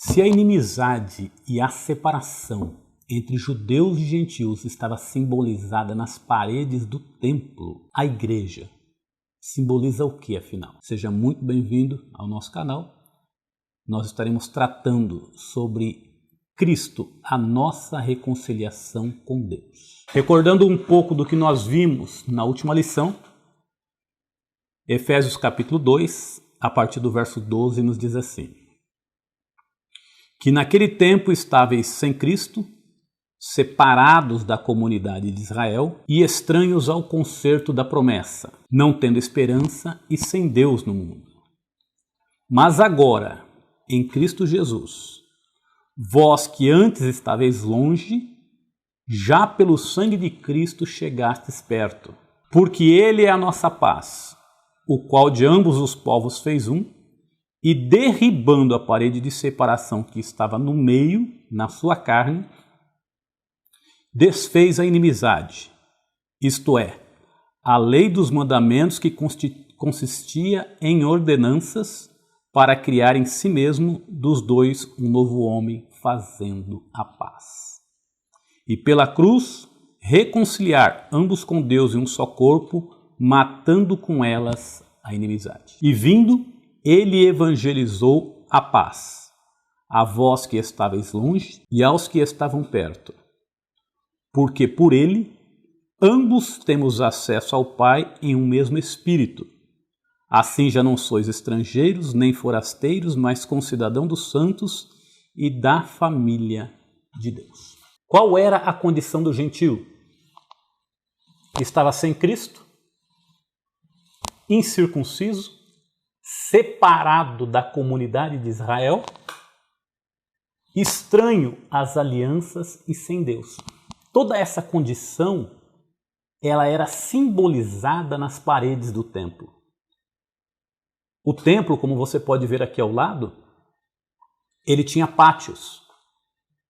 Se a inimizade e a separação entre judeus e gentios estava simbolizada nas paredes do templo, a igreja simboliza o que, afinal? Seja muito bem-vindo ao nosso canal. Nós estaremos tratando sobre Cristo, a nossa reconciliação com Deus. Recordando um pouco do que nós vimos na última lição, Efésios capítulo 2, a partir do verso 12, nos diz assim: que naquele tempo estáveis sem Cristo, separados da comunidade de Israel e estranhos ao concerto da promessa, não tendo esperança e sem Deus no mundo. Mas agora, em Cristo Jesus, vós que antes estáveis longe, já pelo sangue de Cristo chegastes perto, porque Ele é a nossa paz, o qual de ambos os povos fez um, e derribando a parede de separação que estava no meio, na sua carne, desfez a inimizade, isto é, a lei dos mandamentos que consistia em ordenanças para criar em si mesmo dos dois um novo homem, fazendo a paz. E pela cruz reconciliar ambos com Deus em um só corpo, matando com elas a inimizade. E vindo, ele evangelizou a paz, a vós que estáveis longe e aos que estavam perto. Porque por ele, ambos temos acesso ao Pai em um mesmo Espírito. Assim já não sois estrangeiros nem forasteiros, mas concidadãos dos santos e da família de Deus. Qual era a condição do gentio? Estava sem Cristo, incircunciso, separado da comunidade de Israel, estranho às alianças e sem Deus. Toda essa condição, ela era simbolizada nas paredes do templo. O templo, como você pode ver aqui ao lado, ele tinha pátios.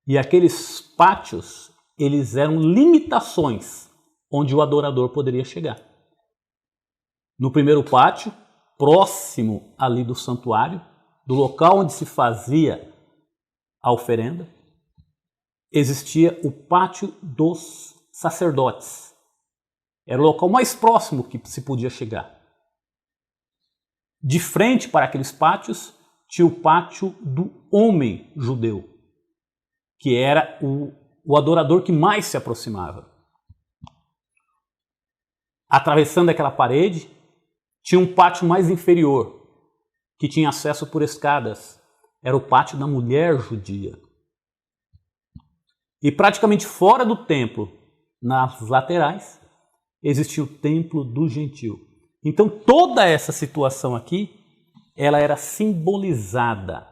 E aqueles pátios, eles eram limitações onde o adorador poderia chegar. No primeiro pátio, próximo ali do santuário, do local onde se fazia a oferenda, existia o pátio dos sacerdotes. Era o local mais próximo que se podia chegar. De frente para aqueles pátios, tinha o pátio do homem judeu, que era o adorador que mais se aproximava. Atravessando aquela parede, tinha um pátio mais inferior, que tinha acesso por escadas. Era o pátio da mulher judia. E praticamente fora do templo, nas laterais, existia o templo do gentio. Então toda essa situação aqui, ela era simbolizada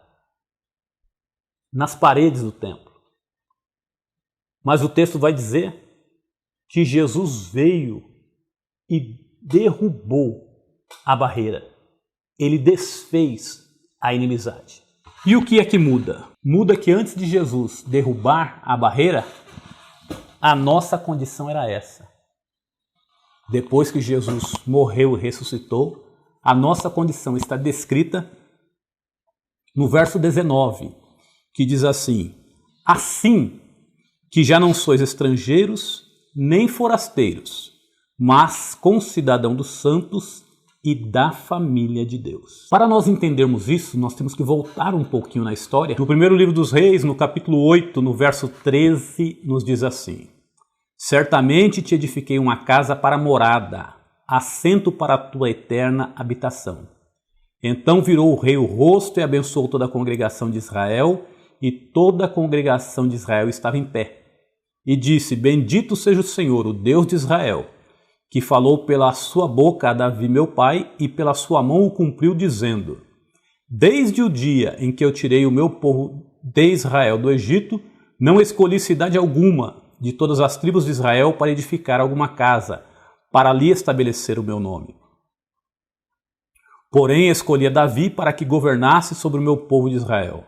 nas paredes do templo. Mas o texto vai dizer que Jesus veio e derrubou a barreira. Ele desfez a inimizade. E o que é que muda? Muda que antes de Jesus derrubar a barreira, a nossa condição era essa. Depois que Jesus morreu e ressuscitou, a nossa condição está descrita no verso 19, que diz assim: assim que já não sois estrangeiros nem forasteiros, mas concidadãos dos santos e da família de Deus. Para nós entendermos isso, nós temos que voltar um pouquinho na história. No primeiro livro dos Reis, no capítulo 8, no verso 13, nos diz assim: certamente te edifiquei uma casa para morada, assento para a tua eterna habitação. Então virou o rei o rosto e abençoou toda a congregação de Israel, e toda a congregação de Israel estava em pé. E disse: bendito seja o Senhor, o Deus de Israel, que falou pela sua boca a Davi meu pai, e pela sua mão o cumpriu, dizendo: desde o dia em que eu tirei o meu povo de Israel do Egito, não escolhi cidade alguma de todas as tribos de Israel para edificar alguma casa, para ali estabelecer o meu nome. Porém escolhi a Davi para que governasse sobre o meu povo de Israel.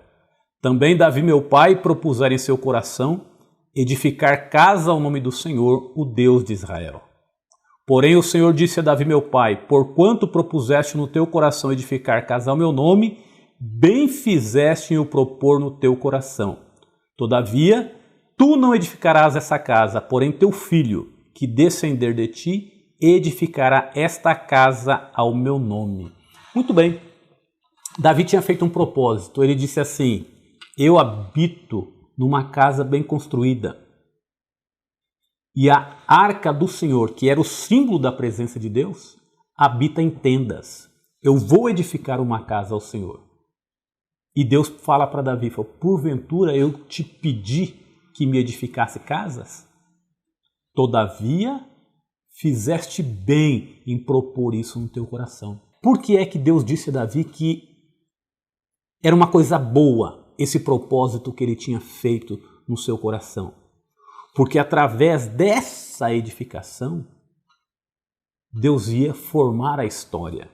Também Davi meu pai propusera em seu coração edificar casa ao nome do Senhor, o Deus de Israel. Porém o Senhor disse a Davi meu pai: porquanto propuseste no teu coração edificar casa ao meu nome, bem fizeste em o propor no teu coração. Todavia, tu não edificarás essa casa, porém teu filho, que descender de ti, edificará esta casa ao meu nome. Muito bem. Davi tinha feito um propósito. Ele disse assim: eu habito numa casa bem construída. E a arca do Senhor, que era o símbolo da presença de Deus, habita em tendas. Eu vou edificar uma casa ao Senhor. E Deus fala para Davi, porventura eu te pedi que me edificasse casas? Todavia, fizeste bem em propor isso no teu coração. Por que é que Deus disse a Davi que era uma coisa boa esse propósito que ele tinha feito no seu coração? Porque através dessa edificação, Deus ia formar a história.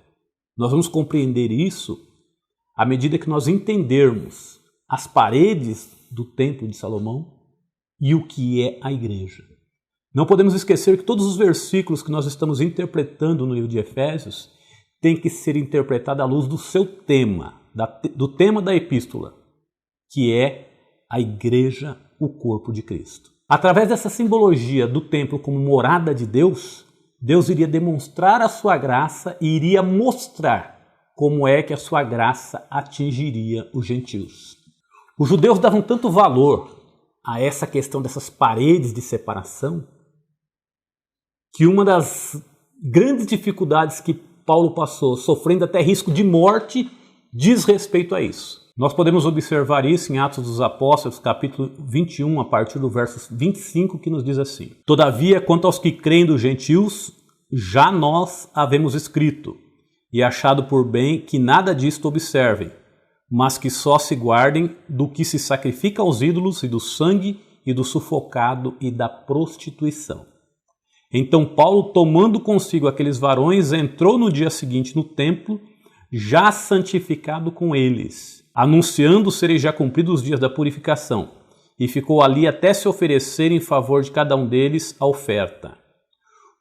Nós vamos compreender isso à medida que nós entendermos as paredes do Templo de Salomão e o que é a igreja. Não podemos esquecer que todos os versículos que nós estamos interpretando no livro de Efésios têm que ser interpretados à luz do seu tema, do tema da epístola, que é a igreja, o corpo de Cristo. Através dessa simbologia do templo como morada de Deus, Deus iria demonstrar a sua graça e iria mostrar como é que a sua graça atingiria os gentios. Os judeus davam tanto valor a essa questão dessas paredes de separação que uma das grandes dificuldades que Paulo passou, sofrendo até risco de morte, diz respeito a isso. Nós podemos observar isso em Atos dos Apóstolos, capítulo 21, a partir do verso 25, que nos diz assim: todavia, quanto aos que creem dos gentios, já nós havemos escrito, e achado por bem que nada disto observem, mas que só se guardem do que se sacrifica aos ídolos e do sangue e do sufocado e da prostituição. Então Paulo, tomando consigo aqueles varões, entrou no dia seguinte no templo, já santificado com eles, anunciando serem já cumpridos os dias da purificação, e ficou ali até se oferecer em favor de cada um deles a oferta.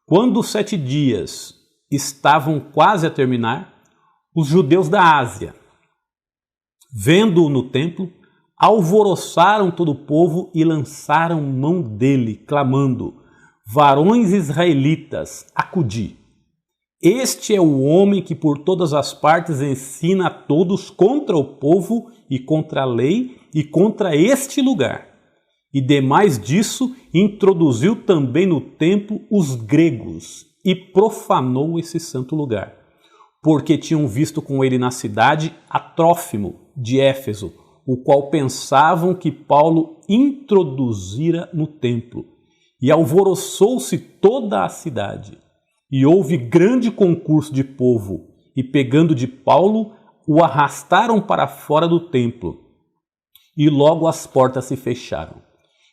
Quando os 7 dias estavam quase a terminar, os judeus da Ásia, vendo-o no templo, alvoroçaram todo o povo e lançaram mão dele, clamando: varões israelitas, acudi! Este é o homem que por todas as partes ensina a todos contra o povo e contra a lei e contra este lugar. E demais disso, introduziu também no templo os gregos e profanou esse santo lugar, porque tinham visto com ele na cidade a Trófimo de Éfeso, o qual pensavam que Paulo introduzira no templo. E alvoroçou-se toda a cidade. E houve grande concurso de povo, e pegando de Paulo, o arrastaram para fora do templo. E logo as portas se fecharam.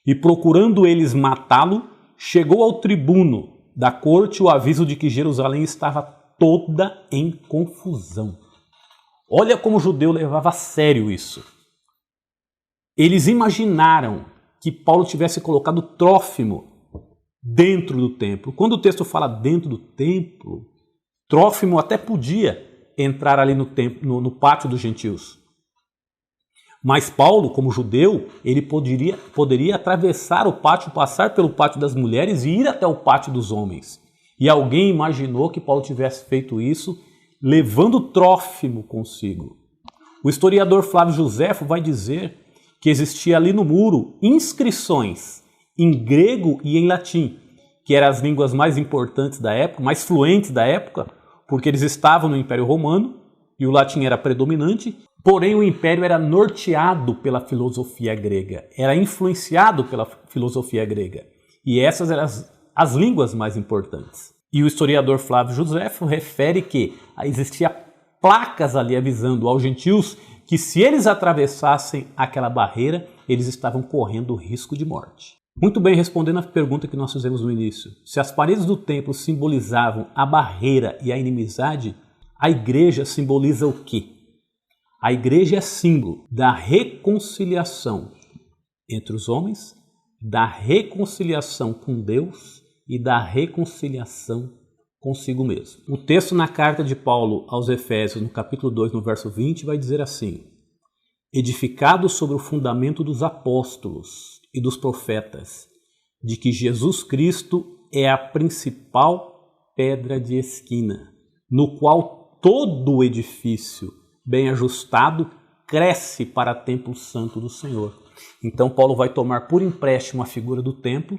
E procurando eles matá-lo, chegou ao tribuno da corte o aviso de que Jerusalém estava toda em confusão. Olha como o judeu levava a sério isso. Eles imaginaram que Paulo tivesse colocado Trófimo dentro do templo. Quando o texto fala dentro do templo, Trófimo até podia entrar ali no templo, no pátio dos gentios. Mas Paulo, como judeu, ele poderia atravessar o pátio, passar pelo pátio das mulheres e ir até o pátio dos homens. E alguém imaginou que Paulo tivesse feito isso levando Trófimo consigo. O historiador Flávio Joséfo vai dizer que existia ali no muro inscrições em grego e em latim, que eram as línguas mais importantes da época, mais fluentes da época, porque eles estavam no Império Romano e o latim era predominante, porém o Império era norteado pela filosofia grega, era influenciado pela filosofia grega, e essas eram as línguas mais importantes. E o historiador Flávio Joséfo refere que existia placas ali avisando aos gentios que se eles atravessassem aquela barreira, eles estavam correndo risco de morte. Muito bem, respondendo à pergunta que nós fizemos no início, se as paredes do templo simbolizavam a barreira e a inimizade, a igreja simboliza o quê? A igreja é símbolo da reconciliação entre os homens, da reconciliação com Deus e da reconciliação consigo mesmo. O texto na carta de Paulo aos Efésios, no capítulo 2, no verso 20, vai dizer assim: edificado sobre o fundamento dos apóstolos e dos profetas, de que Jesus Cristo é a principal pedra de esquina, no qual todo o edifício bem ajustado cresce para templo santo do Senhor. Então Paulo vai tomar por empréstimo a figura do templo,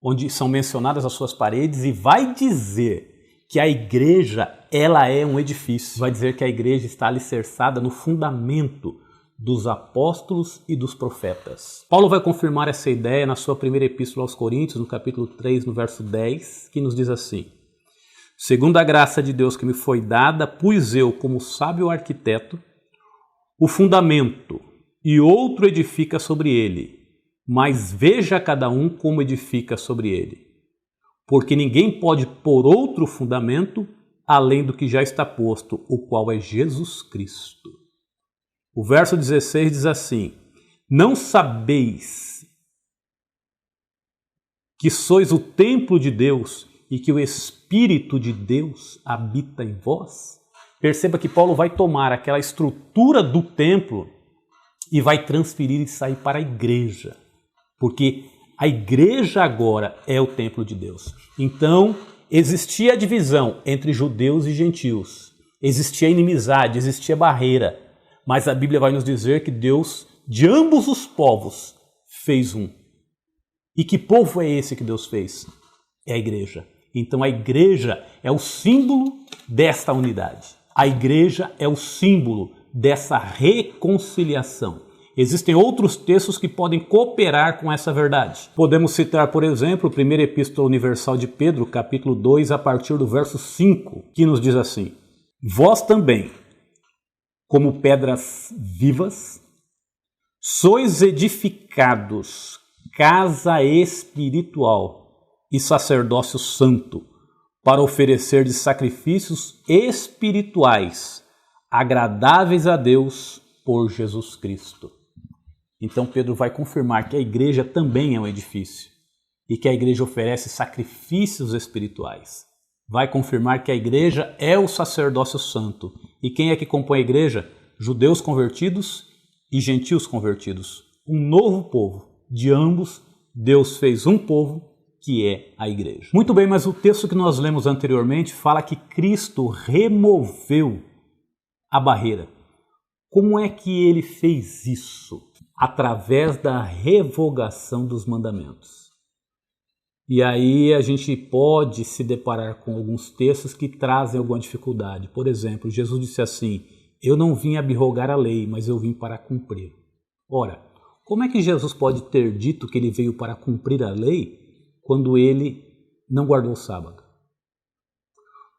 onde são mencionadas as suas paredes, e vai dizer que a igreja, ela é um edifício. Vai dizer que a igreja está alicerçada no fundamento dos apóstolos e dos profetas. Paulo vai confirmar essa ideia na sua primeira epístola aos Coríntios, no capítulo 3, no verso 10, que nos diz assim: segundo a graça de Deus que me foi dada, pus eu, como sábio arquiteto, o fundamento, e outro edifica sobre ele, mas veja cada um como edifica sobre ele. Porque ninguém pode pôr outro fundamento além do que já está posto, o qual é Jesus Cristo. O verso 16 diz assim: não sabeis que sois o templo de Deus e que o Espírito de Deus habita em vós? Perceba que Paulo vai tomar aquela estrutura do templo e vai transferir e sair para a igreja, porque a igreja agora é o templo de Deus. Então, existia a divisão entre judeus e gentios, existia inimizade, existia barreira, mas a Bíblia vai nos dizer que Deus, de ambos os povos, fez um. E que povo é esse que Deus fez? É a igreja. Então a igreja é o símbolo desta unidade. A igreja é o símbolo dessa reconciliação. Existem outros textos que podem cooperar com essa verdade. Podemos citar, por exemplo, a primeira Epístola Universal de Pedro, capítulo 2, a partir do verso 5, que nos diz assim: vós também, como pedras vivas, sois edificados casa espiritual e sacerdócio santo, para oferecer de sacrifícios espirituais agradáveis a Deus por Jesus Cristo. Então Pedro vai confirmar que a igreja também é um edifício e que a igreja oferece sacrifícios espirituais. Vai confirmar que a igreja é o sacerdócio santo. E quem é que compõe a igreja? Judeus convertidos e gentios convertidos. Um novo povo. De ambos, Deus fez um povo, que é a igreja. Muito bem, mas o texto que nós lemos anteriormente fala que Cristo removeu a barreira. Como é que ele fez isso? Através da revogação dos mandamentos. E aí a gente pode se deparar com alguns textos que trazem alguma dificuldade. Por exemplo, Jesus disse assim: eu não vim abrogar a lei, mas eu vim para cumprir. Ora, como é que Jesus pode ter dito que ele veio para cumprir a lei quando ele não guardou o sábado?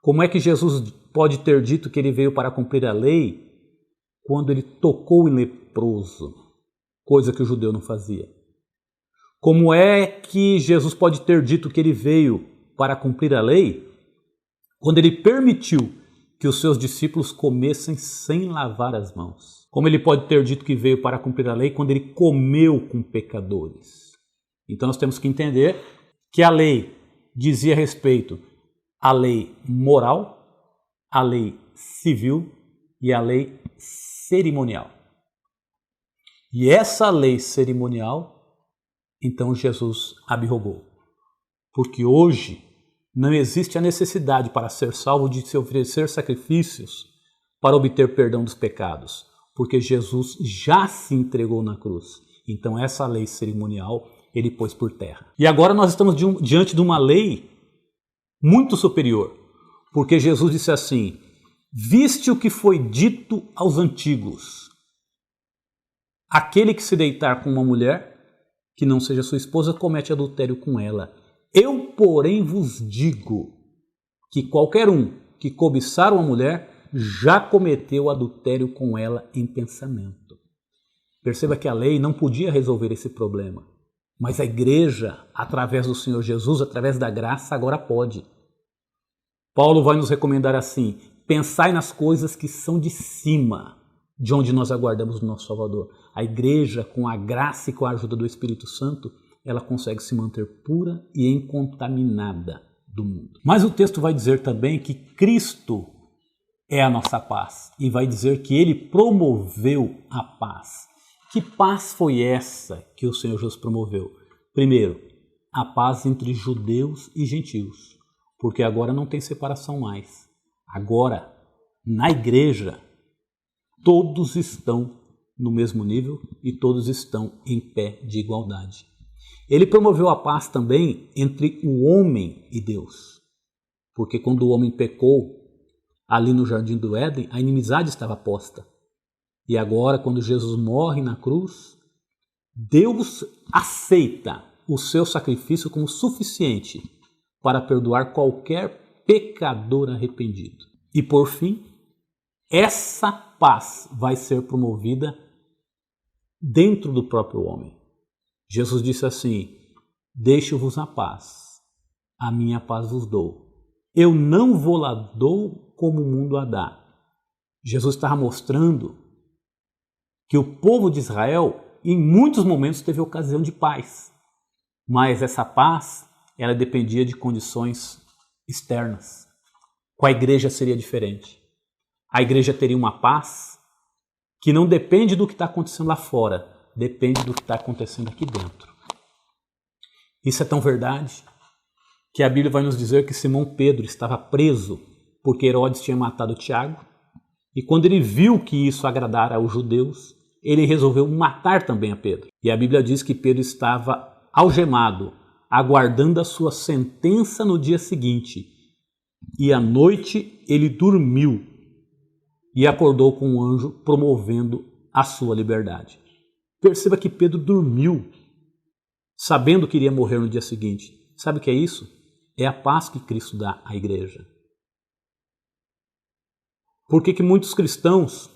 Como é que Jesus pode ter dito que ele veio para cumprir a lei quando ele tocou em leproso, coisa que o judeu não fazia? Como é que Jesus pode ter dito que ele veio para cumprir a lei quando ele permitiu que os seus discípulos comessem sem lavar as mãos? Como ele pode ter dito que veio para cumprir a lei quando ele comeu com pecadores? Então nós temos que entender que a lei dizia respeito à lei moral, à lei civil e à lei cerimonial. E essa lei cerimonial, então Jesus abrogou. Porque hoje não existe a necessidade para ser salvo de se oferecer sacrifícios para obter perdão dos pecados, porque Jesus já se entregou na cruz. Então essa lei cerimonial ele pôs por terra. E agora nós estamos diante de uma lei muito superior, porque Jesus disse assim: viste o que foi dito aos antigos: aquele que se deitar com uma mulher que não seja sua esposa comete adultério com ela. Eu, porém, vos digo que qualquer um que cobiçar uma mulher já cometeu adultério com ela em pensamento. Perceba que a lei não podia resolver esse problema, mas a igreja, através do Senhor Jesus, através da graça, agora pode. Paulo vai nos recomendar assim: pensai nas coisas que são de cima, de onde nós aguardamos o nosso Salvador. A igreja, com a graça e com a ajuda do Espírito Santo, ela consegue se manter pura e incontaminada do mundo. Mas o texto vai dizer também que Cristo é a nossa paz e vai dizer que ele promoveu a paz. Que paz foi essa que o Senhor Jesus promoveu? Primeiro, a paz entre judeus e gentios, porque agora não tem separação mais. Agora, na igreja, todos estão no mesmo nível e todos estão em pé de igualdade. Ele promoveu a paz também entre o homem e Deus, porque quando o homem pecou, ali no Jardim do Éden, a inimizade estava posta. E agora, quando Jesus morre na cruz, Deus aceita o seu sacrifício como suficiente para perdoar qualquer pecador arrependido. E por fim, essa paz vai ser promovida dentro do próprio homem. Jesus disse assim: deixo-vos a paz, a minha paz vos dou. Eu não vou lá dou como o mundo a dá. Jesus estava mostrando que o povo de Israel, em muitos momentos, teve ocasião de paz. Mas essa paz, ela dependia de condições externas. Com a igreja seria diferente. A igreja teria uma paz que não depende do que está acontecendo lá fora, depende do que está acontecendo aqui dentro. Isso é tão verdade que a Bíblia vai nos dizer que Simão Pedro estava preso porque Herodes tinha matado Tiago, e quando ele viu que isso agradara aos judeus, ele resolveu matar também a Pedro. E a Bíblia diz que Pedro estava algemado, aguardando a sua sentença no dia seguinte. E à noite ele dormiu e acordou com um anjo promovendo a sua liberdade. Perceba que Pedro dormiu, sabendo que iria morrer no dia seguinte. Sabe o que é isso? É a paz que Cristo dá à igreja. Por que muitos cristãos,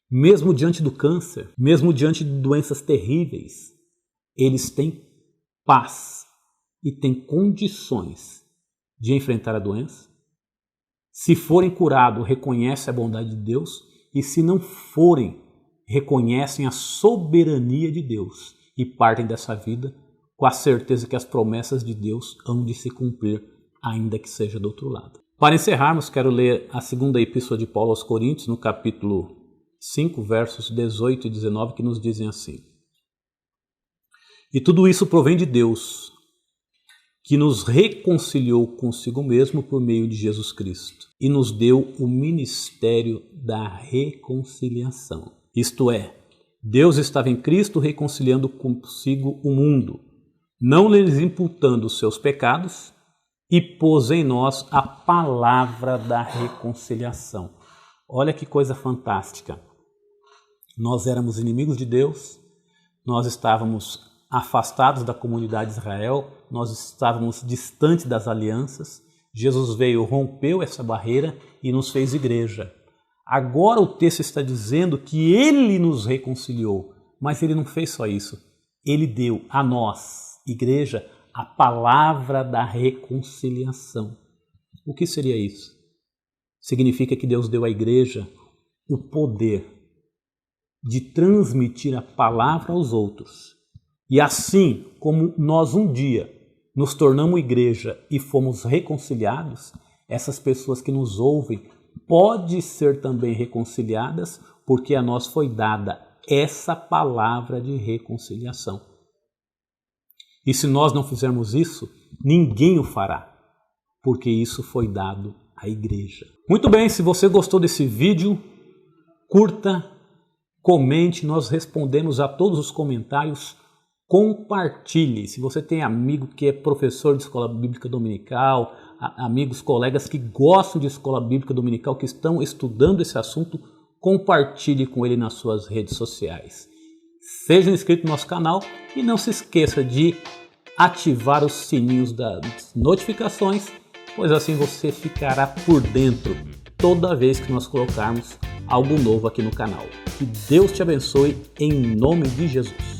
mesmo diante do câncer, mesmo diante de doenças terríveis, eles têm paz e têm condições de enfrentar a doença? Se forem curados, reconhecem a bondade de Deus, e se não forem, reconhecem a soberania de Deus e partem dessa vida com a certeza que as promessas de Deus hão de se cumprir, ainda que seja do outro lado. Para encerrarmos, quero ler a segunda epístola de Paulo aos Coríntios, no capítulo 5, versos 18 e 19, que nos dizem assim: e tudo isso provém de Deus, que nos reconciliou consigo mesmo por meio de Jesus Cristo e nos deu o ministério da reconciliação. Isto é, Deus estava em Cristo reconciliando consigo o mundo, não lhes imputando os seus pecados, e pôs em nós a palavra da reconciliação. Olha que coisa fantástica. Nós éramos inimigos de Deus, nós estávamos afastados da comunidade de Israel, nós estávamos distantes das alianças. Jesus veio, rompeu essa barreira e nos fez igreja. Agora o texto está dizendo que Ele nos reconciliou, mas Ele não fez só isso. Ele deu a nós, igreja, a palavra da reconciliação. O que seria isso? Significa que Deus deu à igreja o poder de transmitir a palavra aos outros. E assim como nós um dia nos tornamos igreja e fomos reconciliados, essas pessoas que nos ouvem podem ser também reconciliadas, porque a nós foi dada essa palavra de reconciliação. E se nós não fizermos isso, ninguém o fará, porque isso foi dado à igreja. Muito bem, se você gostou desse vídeo, curta, comente, nós respondemos a todos os comentários, compartilhe. Se você tem amigo que é professor de escola bíblica dominical, amigos, colegas que gostam de escola bíblica dominical, que estão estudando esse assunto, compartilhe com ele nas suas redes sociais. Seja inscrito no nosso canal e não se esqueça de ativar os sininhos das notificações, pois assim você ficará por dentro toda vez que nós colocarmos algo novo aqui no canal. Que Deus te abençoe em nome de Jesus.